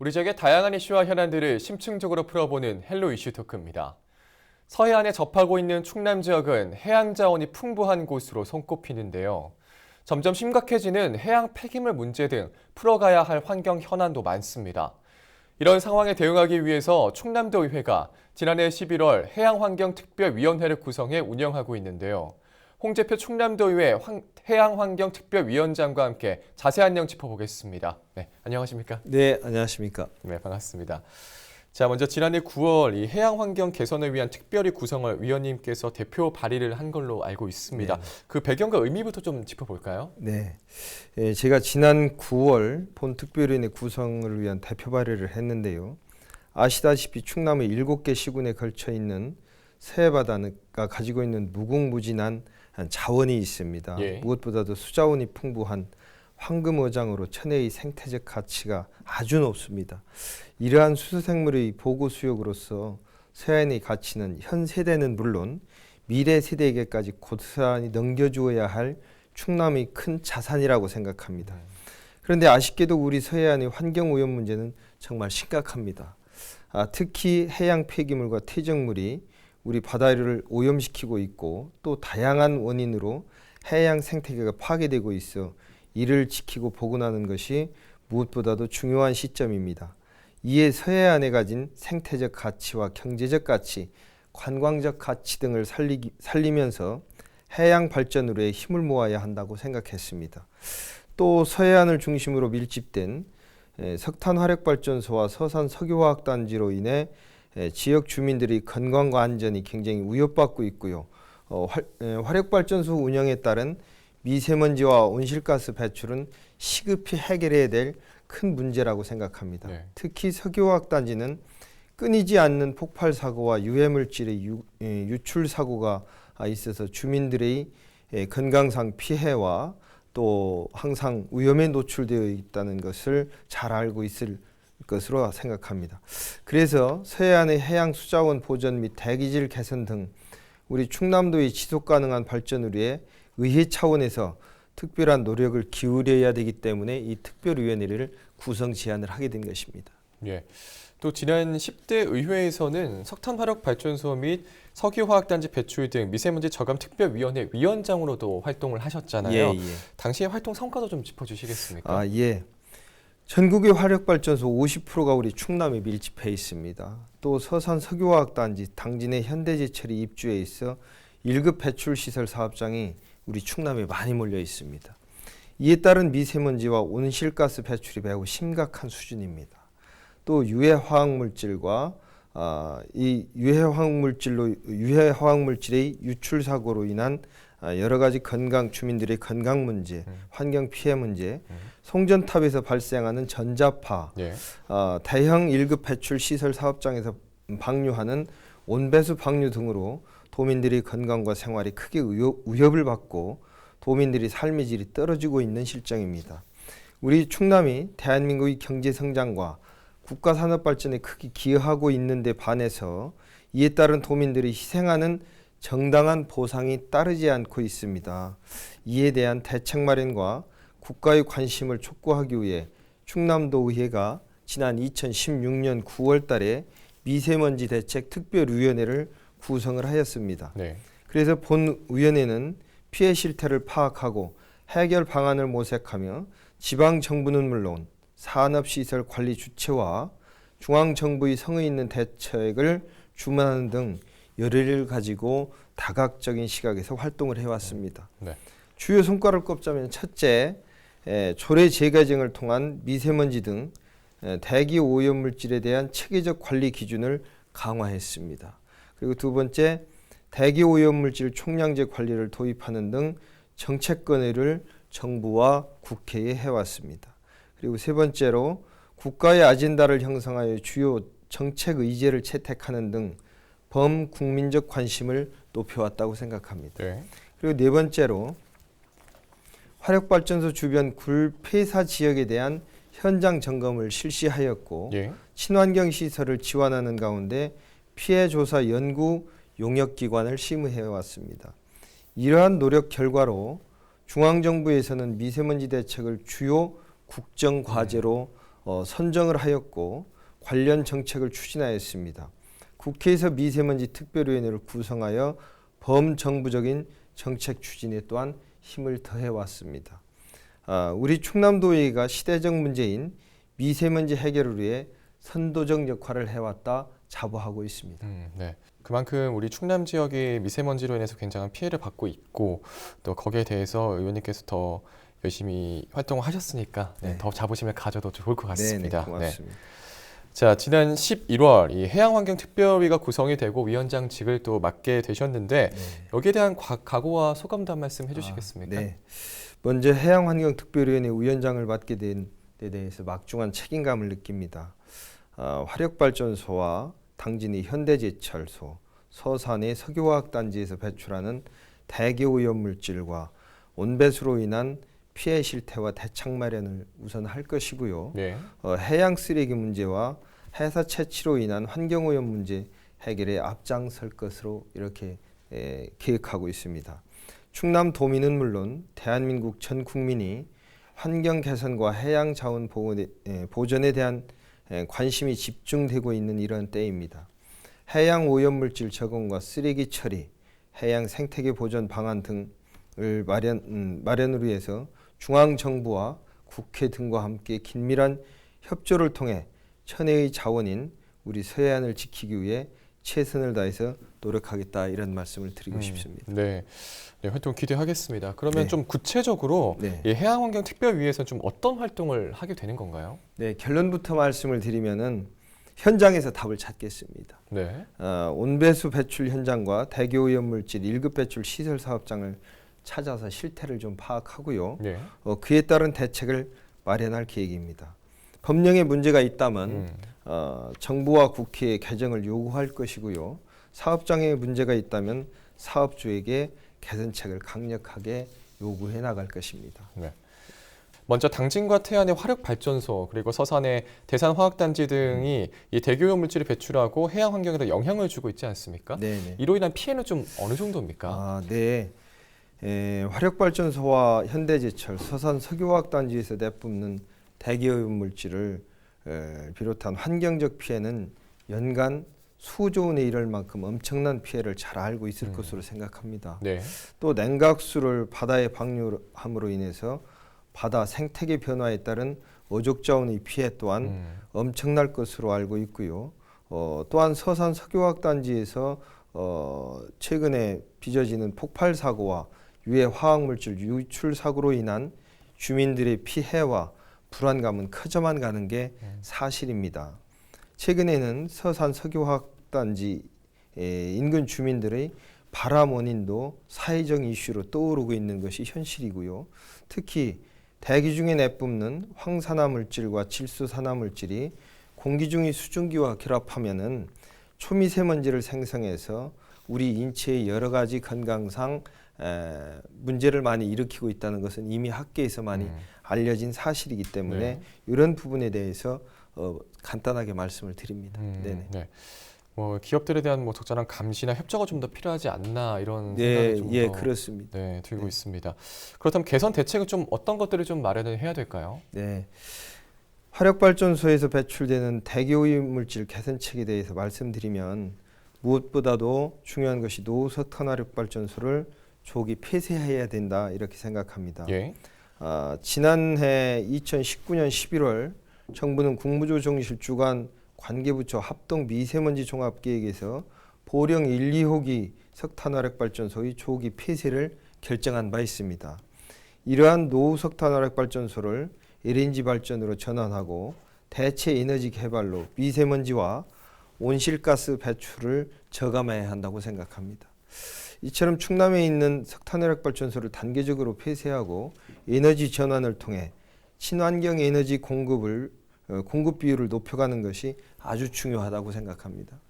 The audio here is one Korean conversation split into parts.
우리 지역의 다양한 이슈와 현안들을 심층적으로 풀어보는 헬로 이슈 토크입니다. 서해안에 접하고 있는 충남 지역은 해양 자원이 풍부한 곳으로 손꼽히는데요. 점점 심각해지는 해양 폐기물 문제 등 풀어가야 할 환경 현안도 많습니다. 이런 상황에 대응하기 위해서 충남도의회가 지난해 11월 해양환경특별위원회를 구성해 운영하고 있는데요. 홍재표 충남도의회 해양환경특별위원장과 함께 자세한 내용 짚어보겠습니다. 네, 안녕하십니까? 네, 안녕하십니까? 네, 반갑습니다. 자, 먼저 지난해 9월 이 해양환경 개선을 위한 특별위 구성을 위원님께서 대표 발의를 한 걸로 알고 있습니다. 네. 그 배경과 의미부터 좀 짚어볼까요? 네, 제가 지난 9월 본특별위원회 구성을 위한 대표 발의를 했는데요. 아시다시피 충남의 7개 시군에 걸쳐 있는 서해바다가 가지고 있는 무궁무진한 자원이 있습니다. 예. 무엇보다도 수자원이 풍부한 황금어장으로 천혜의 생태적 가치가 아주 높습니다. 이러한 수소생물의 보고 수역으로서 서해안의 가치는 현 세대는 물론 미래 세대에게까지 고스란히 넘겨주어야 할 충남의 큰 자산이라고 생각합니다. 그런데 아쉽게도 우리 서해안의 환경오염 문제는 정말 심각합니다. 특히 해양 폐기물과 퇴적물이 우리 바다를 오염시키고 있고 또 다양한 원인으로 해양 생태계가 파괴되고 있어 이를 지키고 복원하는 것이 무엇보다도 중요한 시점입니다. 이에 서해안에 가진 생태적 가치와 경제적 가치, 관광적 가치 등을 살리면서 해양 발전으로의 힘을 모아야 한다고 생각했습니다. 또 서해안을 중심으로 밀집된 석탄 화력발전소와 서산 석유화학단지로 인해 지역 주민들의 건강과 안전이 굉장히 위협받고 있고요. 화력발전소 운영에 따른 미세먼지와 온실가스 배출은 시급히 해결해야 될 큰 문제라고 생각합니다. 네. 특히 석유화학단지는 끊이지 않는 폭발 사고와 유해물질의 유출 사고가 있어서 주민들의 건강상 피해와 또 항상 위험에 노출되어 있다는 것을 잘 알고 있을 것으로 생각합니다. 그래서 서해안의 해양 수자원 보전 및 대기질 개선 등 우리 충남도의 지속 가능한 발전을 위해 의회 차원에서 특별한 노력을 기울여야 되기 때문에 이 특별위원회를 구성 제안을 하게 된 것입니다. 예. 또 지난 10대 의회에서는 석탄 화력 발전소 및 석유화학단지 배출 등 미세먼지 저감 특별위원회 위원장으로도 활동을 하셨잖아요. 예. 당시의 활동 성과도 좀 짚어주시겠습니까? 예. 전국의 화력발전소 50%가 우리 충남에 밀집해 있습니다. 또 서산 석유화학단지 당진의 현대제철이 입주해 있어 1급 배출시설 사업장이 우리 충남에 많이 몰려 있습니다. 이에 따른 미세먼지와 온실가스 배출이 매우 심각한 수준입니다. 또 유해화학물질과 이 유해화학물질의 유출 사고로 인한 여러 가지 주민들의 건강 문제, 환경 피해 문제, 송전탑에서 발생하는 전자파, 대형 1급 배출 시설 사업장에서 방류하는 온배수 방류 등으로 도민들의 건강과 생활이 크게 위협을 받고 도민들의 삶의 질이 떨어지고 있는 실정입니다. 우리 충남이 대한민국의 경제 성장과 국가 산업 발전에 크게 기여하고 있는데 반해서 이에 따른 도민들이 희생하는 정당한 보상이 따르지 않고 있습니다. 이에 대한 대책 마련과 국가의 관심을 촉구하기 위해 충남도의회가 지난 2016년 9월 달에 미세먼지 대책 특별위원회를 구성을 하였습니다. 네. 그래서 본 위원회는 피해 실태를 파악하고 해결 방안을 모색하며 지방정부는 물론 산업시설 관리 주체와 중앙정부의 성의 있는 대책을 주문하는 등 열의를 가지고 다각적인 시각에서 활동을 해왔습니다. 네. 주요 성과를 꼽자면 첫째, 조례 재개정을 통한 미세먼지 등 대기 오염 물질에 대한 체계적 관리 기준을 강화했습니다. 그리고 두 번째, 대기 오염 물질 총량제 관리를 도입하는 등 정책 건의를 정부와 국회에 해왔습니다. 그리고 세 번째로 국가의 아젠다를 형성하여 주요 정책 의제를 채택하는 등 범국민적 관심을 높여왔다고 생각합니다. 네. 그리고 네 번째로 화력발전소 주변 굴 폐사 지역에 대한 현장 점검을 실시하였고 친환경 시설을 지원하는 가운데 피해 조사 연구 용역기관을 심의해왔습니다. 이러한 노력 결과로 중앙정부에서는 미세먼지 대책을 주요 국정과제로 선정을 하였고 관련 정책을 추진하였습니다. 국회에서 미세먼지 특별위원회를 구성하여 범정부적인 정책 추진에 또한 힘을 더해왔습니다. 우리 충남도의회가 시대적 문제인 미세먼지 해결을 위해 선도적 역할을 해왔다 자부하고 있습니다. 네. 그만큼 우리 충남 지역이 미세먼지로 인해서 굉장한 피해를 받고 있고 또 거기에 대해서 의원님께서 더 열심히 활동을 하셨으니까 네, 네. 더 자부심을 가져도 좋을 것 같습니다. 네네, 고맙습니다. 자, 지난 11월 이 해양환경특별위가 구성이 되고 위원장직을 또 맡게 되셨는데 네. 여기에 대한 각오와 소감도 한 말씀 해주시겠습니까? 네. 먼저 해양환경특별위원회 위원장을 맡게 된 데 대해서 막중한 책임감을 느낍니다. 화력발전소와 당진의 현대제철소, 서산의 석유화학단지에서 배출하는 대기 오염물질과 온배수로 인한 피해 실태와 대책 마련을 우선 할 것이고요. 네. 해양 쓰레기 문제와 해사 채취로 인한 환경오염 문제 해결에 앞장설 것으로 이렇게 계획하고 있습니다. 충남 도민은 물론 대한민국 전 국민이 환경 개선과 해양 자원 보존에 대한 관심이 집중되고 있는 이런 때입니다. 해양 오염물질 적응과 쓰레기 처리, 해양 생태계 보존 방안 등을 마련을 위해서 중앙정부와 국회 등과 함께 긴밀한 협조를 통해 천혜의 자원인 우리 서해안을 지키기 위해 최선을 다해서 노력하겠다 이런 말씀을 드리고 싶습니다. 네. 네, 활동 기대하겠습니다. 그러면 네. 좀 구체적으로 네. 이 해양환경특별위에서는 좀 어떤 활동을 하게 되는 건가요? 네, 결론부터 말씀을 드리면은 현장에서 답을 찾겠습니다. 네. 온배수 배출 현장과 대기 오염물질 1급 배출 시설 사업장을 찾아서 실태를 좀 파악하고요. 네. 그에 따른 대책을 마련할 계획입니다. 법령에 문제가 있다면 정부와 국회에 개정을 요구할 것이고요. 사업장에 문제가 있다면 사업주에게 개선책을 강력하게 요구해 나갈 것입니다. 네. 먼저 당진과 태안의 화력발전소 그리고 서산의 대산화학단지 등이 이 대기오염 물질을 배출하고 해양 환경에 영향을 주고 있지 않습니까? 네네. 이로 인한 피해는 좀 어느 정도입니까? 네. 화력발전소와 현대제철, 서산 석유화학단지에서 내뿜는 대기오염 물질을 비롯한 환경적 피해는 연간 수조 원에 이를 만큼 엄청난 피해를 잘 알고 있을 것으로 생각합니다. 네. 또 냉각수를 바다에 방류함으로 인해서 바다 생태계 변화에 따른 어족 자원의 피해 또한 엄청날 것으로 알고 있고요. 또한 서산 석유화학단지에서 최근에 빚어지는 폭발 사고와 유해 화학물질 유출 사고로 인한 주민들의 피해와 불안감은 커져만 가는 게 사실입니다. 최근에는 서산 석유화학단지 인근 주민들의 발암 원인도 사회적 이슈로 떠오르고 있는 것이 현실이고요. 특히 대기 중에 내뿜는 황산화 물질과 질소산화 물질이 공기 중의 수증기와 결합하면은 초미세먼지를 생성해서 우리 인체의 여러 가지 건강상 문제를 많이 일으키고 있다는 것은 이미 학계에서 많이 알려진 사실이기 때문에 네. 이런 부분에 대해서 간단하게 말씀을 드립니다. 네. 뭐 기업들에 대한 뭐 적절한 감시나 협조가 좀 더 필요하지 않나 이런 네, 생각이 좀 더 그렇습니다. 들고 있습니다. 그렇다면 개선 대책은 좀 어떤 것들을 좀 마련을 해야 될까요? 네. 화력발전소에서 배출되는 대기오염물질 개선책에 대해서 말씀드리면 무엇보다도 중요한 것이 노석탄 화력발전소를 조기 폐쇄해야 된다 이렇게 생각합니다. 예. 지난해 2019년 11월 정부는 국무조정실 주관 관계부처 합동 미세먼지 종합계획에서 보령 1, 2호기 석탄화력발전소의 조기 폐쇄를 결정한 바 있습니다. 이러한 노석탄화력발전소를 LNG 발전으로 전환하고 대체 에너지 개발로 미세먼지와 온실가스 배출을 저감해야 한다고 생각합니다. 이처럼 충남에 있는 석탄화력발전소를 단계적으로 폐쇄하고 에너지 전환을 통해 친환경 에너지 공급 비율을 높여가는 것이 아주 중요하다고 생각합니다.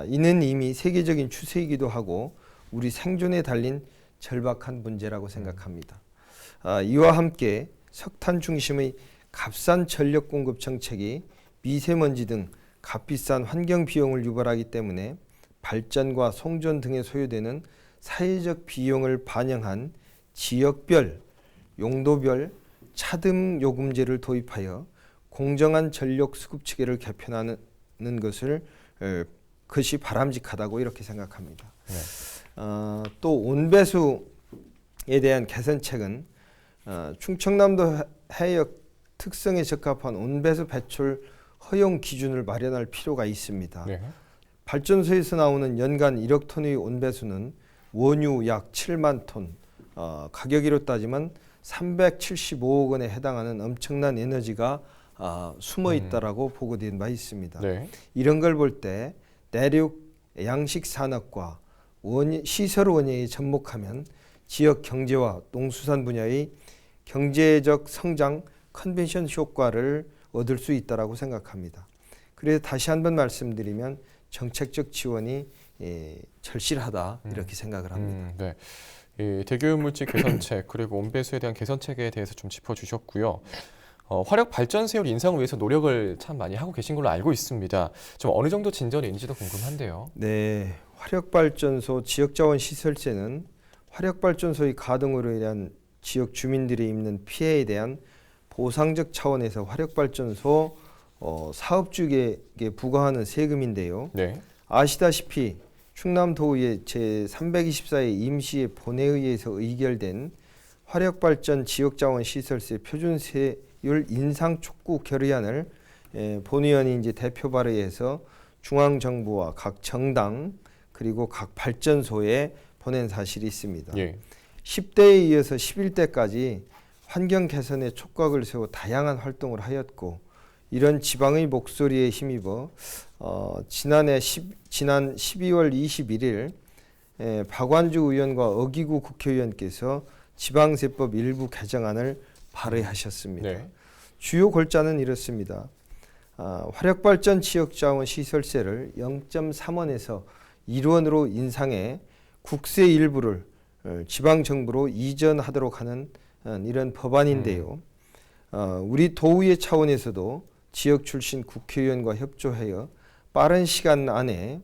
이는 이미 세계적인 추세이기도 하고 우리 생존에 달린 절박한 문제라고 생각합니다. 이와 함께 석탄 중심의 값싼 전력 공급 정책이 미세먼지 등 값비싼 환경 비용을 유발하기 때문에 발전과 송전 등에 소요되는 사회적 비용을 반영한 지역별, 용도별 차등 요금제를 도입하여 공정한 전력 수급 체계를 개편하는 것이 바람직하다고 이렇게 생각합니다. 네. 또 온배수에 대한 개선책은 충청남도 해역 특성에 적합한 온배수 배출 허용 기준을 마련할 필요가 있습니다. 네. 발전소에서 나오는 연간 1억 톤의 온배수는 원유 약 7만 톤, 가격으로 따지면 375억 원에 해당하는 엄청난 에너지가 숨어 있다라고 보고된 바 있습니다. 네. 이런 걸 볼 때 내륙 양식 산업과 시설 원예에 접목하면 지역 경제와 농수산 분야의 경제적 성장 컨벤션 효과를 얻을 수 있다라고 생각합니다. 그래서 다시 한번 말씀드리면 정책적 지원이 절실하다 이렇게 생각을 합니다. 네. 이 대기오염물질 개선책 그리고 온배수에 대한 개선책에 대해서 좀 짚어주셨고요. 화력 발전소율 인상을 위해서 노력을 참 많이 하고 계신 걸로 알고 있습니다. 좀 어느 정도 진전이 있는지도 궁금한데요. 네, 화력발전소 지역자원시설세는 화력발전소의 가동으로 인한 지역 주민들이 입는 피해에 대한 보상적 차원에서 화력발전소 사업주에게 부과하는 세금인데요. 네. 아시다시피 충남도의회 제324회 임시의 본회의에서 의결된 화력발전 지역자원시설세 표준세율 인상 촉구 결의안을 본의원이 이제 대표 발의해서 중앙정부와 각 정당 그리고 각 발전소에 보낸 사실이 있습니다. 예. 10대에 이어서 11대까지 환경 개선에 촉각을 세워 다양한 활동을 하였고 이런 지방의 목소리에 힘입어 지난 12월 21일 박완주 의원과 어기구 국회의원께서 지방세법 일부 개정안을 발의하셨습니다. 네. 주요 골자는 이렇습니다. 화력발전 지역자원 시설세를 0.3원에서 1원으로 인상해 국세 일부를 지방정부로 이전하도록 하는 이런 법안인데요. 우리 도의회 차원에서도 지역 출신 국회의원과 협조하여 빠른 시간 안에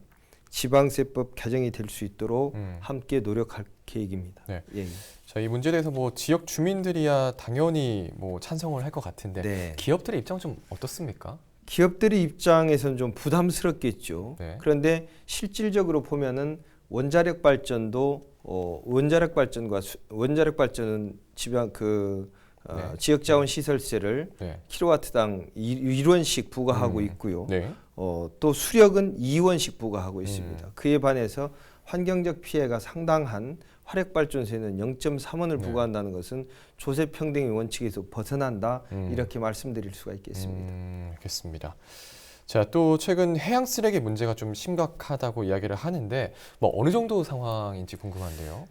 지방세법 개정이 될 수 있도록 함께 노력할 계획입니다. 네. 예. 자, 이 문제에 대해서 뭐 지역 주민들이야 당연히 뭐 찬성을 할 것 같은데 네. 기업들의 입장 좀 어떻습니까? 기업들의 입장에서는 좀 부담스럽겠죠. 네. 그런데 실질적으로 보면은 원자력 발전도 원자력 발전은 지방 네. 지역 자원 시설세를 네. 킬로와트당 1원씩 부과하고 있고요. 네. 또 수력은 2원씩 부과하고 있습니다. 그에 반해서 환경적 피해가 상당한 화력발전소에는 0.3원을 네. 부과한다는 것은 조세평등의 원칙에서 벗어난다 이렇게 말씀드릴 수가 있겠습니다. 알겠습니다. 자, 또 최근 해양 쓰레기 문제가 좀 심각하다고 이야기를 하는데 뭐 어느 정도 상황인지 궁금한데요.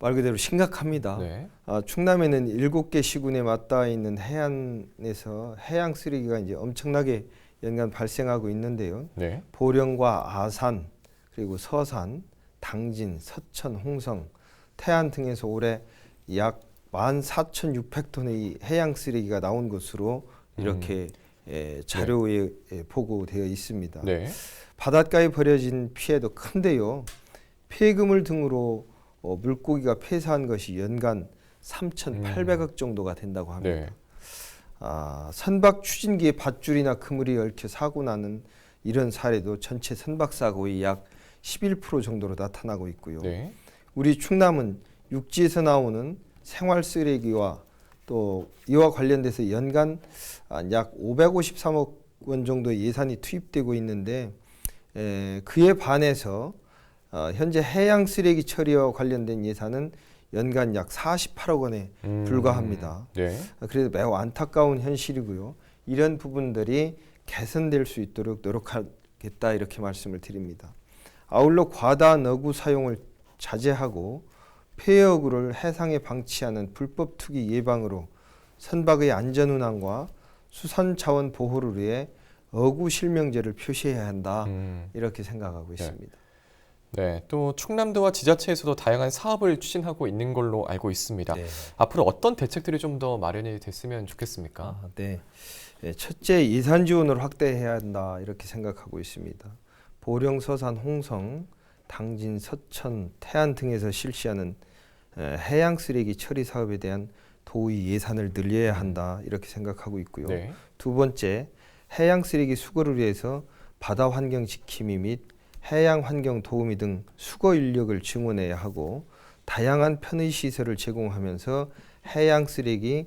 말 그대로 심각합니다. 네. 충남에는 7개 시군에 맞닿아 있는 해안에서 해양 쓰레기가 이제 엄청나게 연간 발생하고 있는데요. 네. 보령과 아산, 그리고 서산, 당진, 서천, 홍성, 태안 등에서 올해 약 14,600톤의 해양 쓰레기가 나온 것으로 이렇게 자료에 보고되어 있습니다. 네. 바닷가에 버려진 피해도 큰데요. 폐기물 등으로 물고기가 폐사한 것이 연간 3,800억 정도가 된다고 합니다. 네. 선박 추진기에 밧줄이나 그물이 얽혀 사고 나는 이런 사례도 전체 선박 사고의 약 11% 정도로 나타나고 있고요. 네. 우리 충남은 육지에서 나오는 생활 쓰레기와 또 이와 관련돼서 연간 약 553억 원 정도의 예산이 투입되고 있는데 그에 반해서 현재 해양 쓰레기 처리와 관련된 예산은 연간 약 48억 원에 불과합니다. 네. 그래서 매우 안타까운 현실이고요. 이런 부분들이 개선될 수 있도록 노력하겠다 이렇게 말씀을 드립니다. 아울러 과다한 어구 사용을 자제하고 폐어구를 해상에 방치하는 불법 투기 예방으로 선박의 안전 운항과 수산 자원 보호를 위해 어구 실명제를 표시해야 한다 이렇게 생각하고 있습니다. 네, 또 충남도와 지자체에서도 다양한 사업을 추진하고 있는 걸로 알고 있습니다. 네. 앞으로 어떤 대책들이 좀 더 마련이 됐으면 좋겠습니까? 네. 첫째, 예산 지원을 확대해야 한다 이렇게 생각하고 있습니다. 보령, 서산, 홍성, 당진, 서천, 태안 등에서 실시하는 해양 쓰레기 처리 사업에 대한 도의 예산을 늘려야 한다 이렇게 생각하고 있고요. 네. 두 번째, 해양 쓰레기 수거를 위해서 바다 환경 지킴이 및 해양 환경 도우미 등 수거 인력을 증원해야 하고 다양한 편의 시설을 제공하면서 해양 쓰레기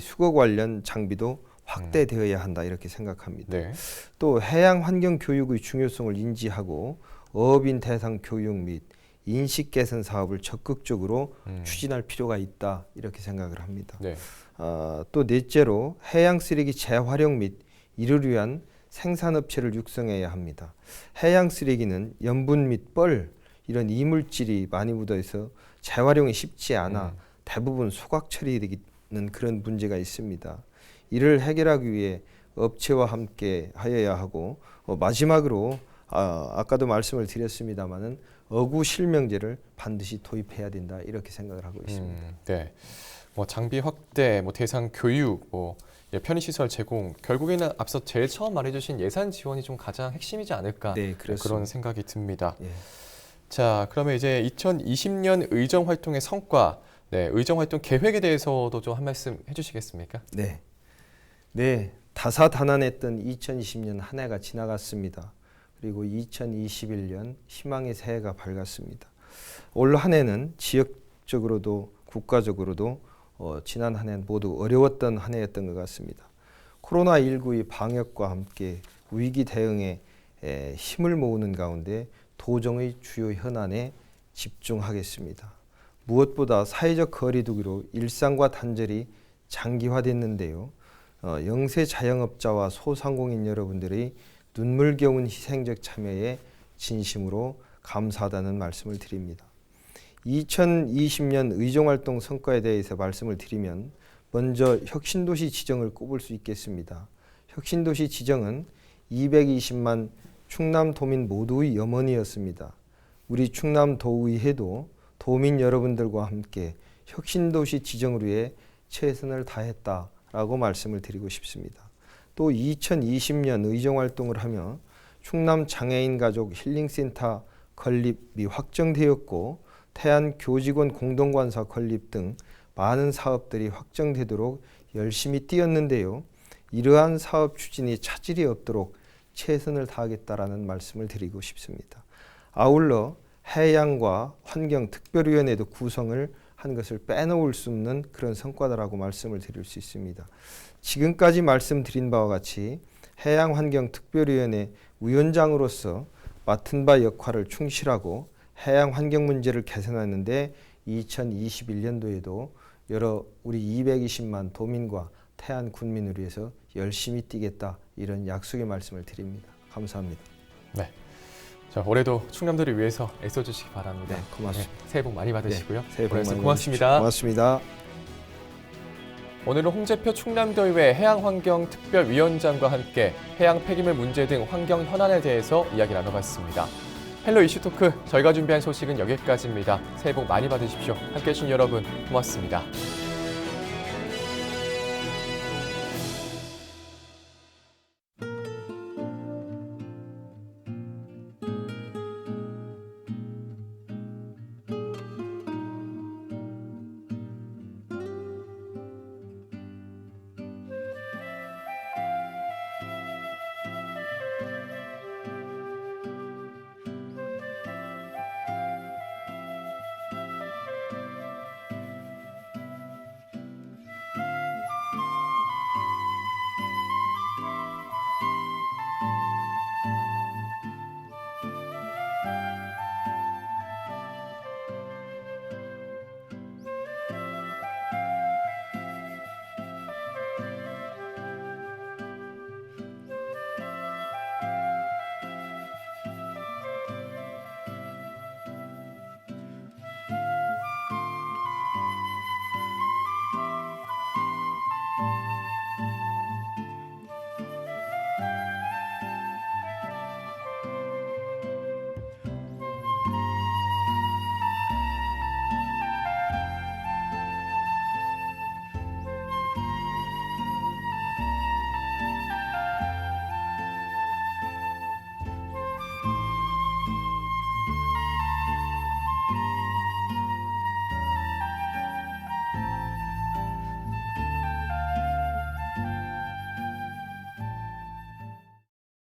수거 관련 장비도 확대되어야 한다 이렇게 생각합니다. 네. 또 해양 환경 교육의 중요성을 인지하고 어업인 대상 교육 및 인식 개선 사업을 적극적으로 추진할 필요가 있다 이렇게 생각을 합니다. 네. 또 넷째로 해양 쓰레기 재활용 및 이를 위한 생산업체를 육성해야 합니다. 해양 쓰레기는 염분 및 뻘 이런 이물질이 많이 묻어있어 재활용이 쉽지 않아 대부분 소각 처리되는 그런 문제가 있습니다. 이를 해결하기 위해 업체와 함께 하여야 하고 마지막으로 아까도 말씀을 드렸습니다마는 어구 실명제를 반드시 도입해야 된다 이렇게 생각을 하고 있습니다. 네. 뭐 장비 확대, 뭐 대상 교육, 뭐 편의시설 제공, 결국에는 앞서 제일 처음 말해주신 예산 지원이 좀 가장 핵심이지 않을까 네, 그렇습니다. 그런 생각이 듭니다. 예. 자, 그러면 이제 2020년 의정 활동의 성과, 네, 의정 활동 계획에 대해서도 좀 한 말씀 해주시겠습니까? 네, 다사다난했던 2020년 한 해가 지나갔습니다. 그리고 2021년 희망의 새해가 밝았습니다. 올 한 해는 지역적으로도 국가적으로도 지난 한 해는 모두 어려웠던 한 해였던 것 같습니다. 코로나19의 방역과 함께 위기 대응에 힘을 모으는 가운데 도정의 주요 현안에 집중하겠습니다. 무엇보다 사회적 거리두기로 일상과 단절이 장기화됐는데요. 영세 자영업자와 소상공인 여러분들의 눈물겨운 희생적 참여에 진심으로 감사하다는 말씀을 드립니다. 2020년 의정활동 성과에 대해서 말씀을 드리면 먼저 혁신도시 지정을 꼽을 수 있겠습니다. 혁신도시 지정은 220만 충남도민 모두의 염원이었습니다. 우리 충남도의회도 도민 여러분들과 함께 혁신도시 지정을 위해 최선을 다했다라고 말씀을 드리고 싶습니다. 또 2020년 의정활동을 하며 충남장애인가족 힐링센터 건립이 확정되었고 태안교직원 공동관사 건립 등 많은 사업들이 확정되도록 열심히 뛰었는데요. 이러한 사업 추진이 차질이 없도록 최선을 다하겠다라는 말씀을 드리고 싶습니다. 아울러 해양과 환경특별위원회도 구성을 한 것을 빼놓을 수 없는 그런 성과다라고 말씀을 드릴 수 있습니다. 지금까지 말씀드린 바와 같이 해양환경특별위원회 위원장으로서 맡은 바 역할을 충실하고 해양 환경 문제를 개선하는데 2021년도에도 여러 우리 220만 도민과 태안 군민을 위해서 열심히 뛰겠다 이런 약속의 말씀을 드립니다. 감사합니다. 네. 자, 올해도 충남도를 위해서 애써주시기 바랍니다. 네, 고맙습니다. 네, 새해 복 많이 받으시고요. 네, 새해 복 많이 고맙습니다. 고맙습니다. 오늘은 홍재표 충남도의회 해양환경특별위원장과 함께 해양 폐기물 문제 등 환경 현안에 대해서 이야기 나눠봤습니다. 헬로 이슈토크, 저희가 준비한 소식은 여기까지입니다. 새해 복 많이 받으십시오. 함께해 주신 여러분 고맙습니다.